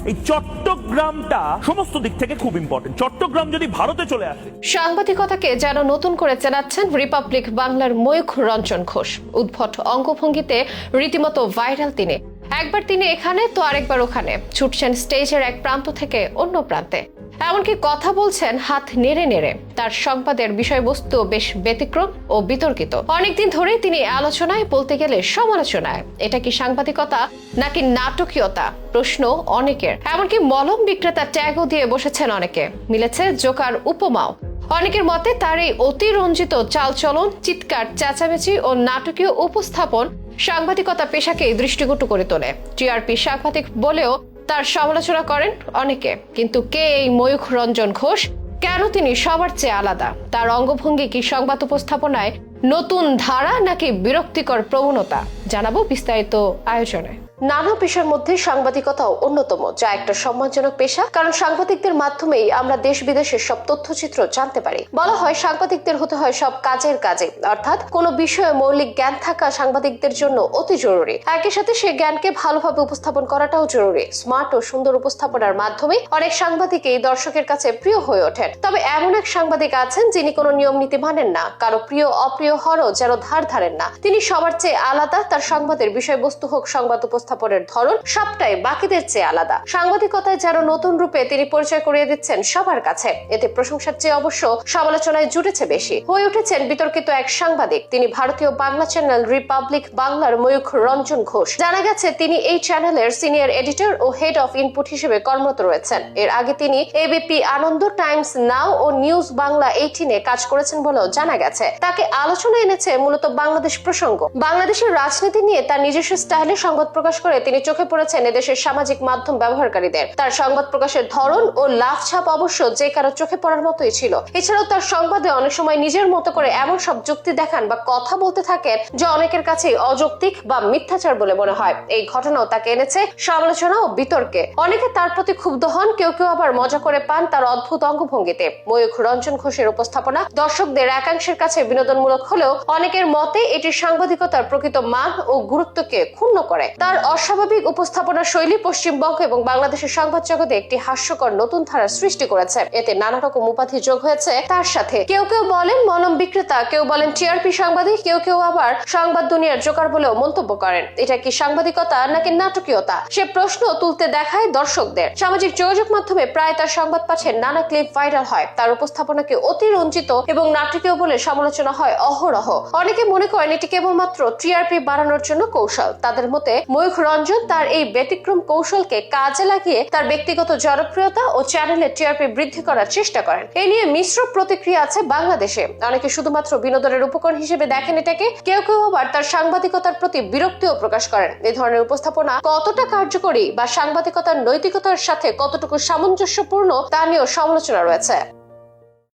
এই চট্টগ্রামটা সমস্ত দিক থেকে খুব ইম্পর্টেন্ট। চট্টগ্রাম যদি ভারতে চলে আসে, সাংবাদিকতাকে যেন নতুন করে চেনাচ্ছেন রিপাবলিক বাংলার ময়ূখ রঞ্জন ঘোষ। উদ্ভট অঙ্গভঙ্গিতে রীতিমতো ভাইরাল তিনি। একবার তিনি এখানে তো আরেকবার ওখানে, ছুটছেন স্টেজের এক প্রান্ত থেকে অন্য প্রান্তে, এমনকি কথা বলছেন হাত নেড়ে নেড়ে। তার সংবাদের বিষয়বস্তু বেশ ব্যতিক্রম ও বিতর্কিত। অনেকদিন ধরেই তিনি আলোচনায়, বলতে গেলে সমালোচনায়। এটা কি সাংবাদিকতা নাকি নাটকীয়তা, প্রশ্ন অনেকের। এমনকি মলম বিক্রেতা ট্যাগও দিয়ে বসেছেন অনেকে। মিলেছে জোকার উপমাও। অনেকের মতে তার এই অতিরঞ্জিত চালচলন, চিৎকার, চেঁচামেচি ও নাটকীয় উপস্থাপন সাংবাদিকতা পেশাকে দৃষ্টিকটু করে তোলে। টিআরপি সাংবাদিক বলেও তার সমালোচনা করেন অনেকে। কিন্তু কে এই ময়ূখ রঞ্জন ঘোষ? কেন তিনি সবার চেয়ে আলাদা? তার অঙ্গভঙ্গি কি সংবাদ উপস্থাপনায় নতুন ধারা নাকি বিরক্তিকর প্রবণতা? জানাবো বিস্তারিত আয়োজনে। নানা পেশার মধ্যে সাংবাদিকতাও অন্যতম, যা একটা সম্মানজনক পেশা। কারণ সাংবাদিকদের মাধ্যমেই আমরা দেশ বিদেশের সব তথ্যচিত্র জানতে পারি। বলা হয় সাংবাদিকদের হতে হয় সব কাজের কাজে, অর্থাৎ কোনো বিষয়ে মৌলিক জ্ঞান থাকা সাংবাদিকদের জন্য অতি জরুরি। একই সাথে সে জ্ঞানকে ভালোভাবে উপস্থাপন করাটাও জরুরি। স্মার্ট ও সুন্দর উপস্থাপনার মাধ্যমে অনেক সাংবাদিকই দর্শকের কাছে প্রিয় হয়ে ওঠেন। তবে এমন এক সাংবাদিক আছেন যিনি কোনো নিয়ম নীতি মানেন না, কারো প্রিয় অপ্রিয় হরও যেন ধার ধারেন না। তিনি সবার চেয়ে আলাদা। তার সংবাদের বিষয়বস্তু হোক, সংবাদ উপস্থাপনের ধরন, সবটাই বাকিদের চেয়ে আলাদা। সাংবাদিকতায় যেন নতুন রূপে তিনি পরিচয় করিয়ে দিচ্ছেন সবার কাছে। এতে প্রশংসার চেয়ে অবশ্য সমালোচনায় জুটেছে বেশি। হয়ে উঠেছেন বিতর্কিত এক সাংবাদিক। তিনি ভারতীয় বাংলা চ্যানেল রিপাবলিক বাংলার ময়ূখ রঞ্জন ঘোষ। জানা গেছে তিনি এই চ্যানেলের সিনিয়র এডিটর ও হেড অফ ইনপুট হিসেবে কর্মরত রয়েছেন। এর আগে তিনি এবিপি আনন্দ, টাইমস নাও ও নিউজ বাংলা 18-এ কাজ করেছেন বলেও জানা গেছে। তাকে আলোচনা এনেছে মূলত বাংলাদেশ প্রসঙ্গ। বাংলাদেশের রাজনীতি নিয়ে তার নিজস্ব স্টাইলে সংবাদ প্রকাশ করে তিনি চোখে পড়েছেন এদেশের সামাজিক মাধ্যম ব্যবহারকারীদের। তার সংবাদ প্রকাশের ধরন ও লাভ ছাপ অবশ্য যে কারো চোখে পড়ার মতোই ছিল। এছাড়াও তার সংবাদে অনেক সময় নিজের মতো করে এমন সব যুক্তি দেখান বা কথা বলতে থাকেন যা অনেকের কাছে অযৌক্তিক বা মিথ্যাচার বলে মনে হয়। এই ঘটনাও তাকে এনেছে সমালোচনা ও বিতর্কে। অনেকে তার প্রতি ক্ষুব্ধ হন, কেউ কেউ আবার মজা করে পান তার অদ্ভুত অঙ্গভঙ্গিতে। ময়ূখ রঞ্জন ঘোষের উপস্থাপনা দর্শকদের একাংশের কাছে বিনোদনমূলক হলেও অনেকের মতে এটি সাংবাদিকতার প্রকৃত মান ও গুরুত্বকে ক্ষুণ্ণ করে। তার অস্বাভাবিক উপস্থাপনা শৈলী পশ্চিমবঙ্গ এবং বাংলাদেশের সংবাদ জগতে একটি হাস্যকর নতুন ধারার সৃষ্টি করেছে। এতে নানা রকম উপাধি যোগ হয়েছে তার সাথে। কেউ কেউ বলেন মলম বিক্রেতা, কেউ বলেন টিআরপি সাংবাদিক, কেউ কেউ আবার সংবাদ দুনিয়ার জোকার বলেও মন্তব্য করেন। এটা কি সাংবাদিকতা নাকি নাটকীয়তা? সে প্রশ্ন তুলতে দেখায় দর্শকদের। সামাজিক যোগাযোগ মাধ্যমে প্রায় তার সংবাদ পাঠের নানা ক্লিপ ভাইরাল হয়। তার উপস্থাপনাকে অতিরঞ্জিত এবং নাটকীয় বলে সমালোচনা হয় অহরহ। অনেকে মনে করেন এটি কেবলমাত্র টিআরপি বাড়ানোর জন্য কৌশল। তাদের মতে ময়ূখ রঞ্জন তার এই ব্যতিক্রম কৌশলকে কাজে লাগিয়ে তার ব্যক্তিগত জনপ্রিয়তা ও চ্যানেলের টিআরপি বৃদ্ধি করার চেষ্টা করেন। এ নিয়ে মিশ্র প্রতিক্রিয়া আছে বাংলাদেশে। অনেকে শুধুমাত্র বিনোদনের উপকরণ হিসেবে দেখেন এটাকে, কেউ কেউ আবার তার সাংবাদিকতার প্রতি বিরক্তিও প্রকাশ করেন। এই ধরনের উপস্থাপনা কতটা কার্যকরী বা সাংবাদিকতার নৈতিকতার সাথে কতটুকু সামঞ্জস্যপূর্ণ তা নিয়েও সমালোচনা রয়েছে।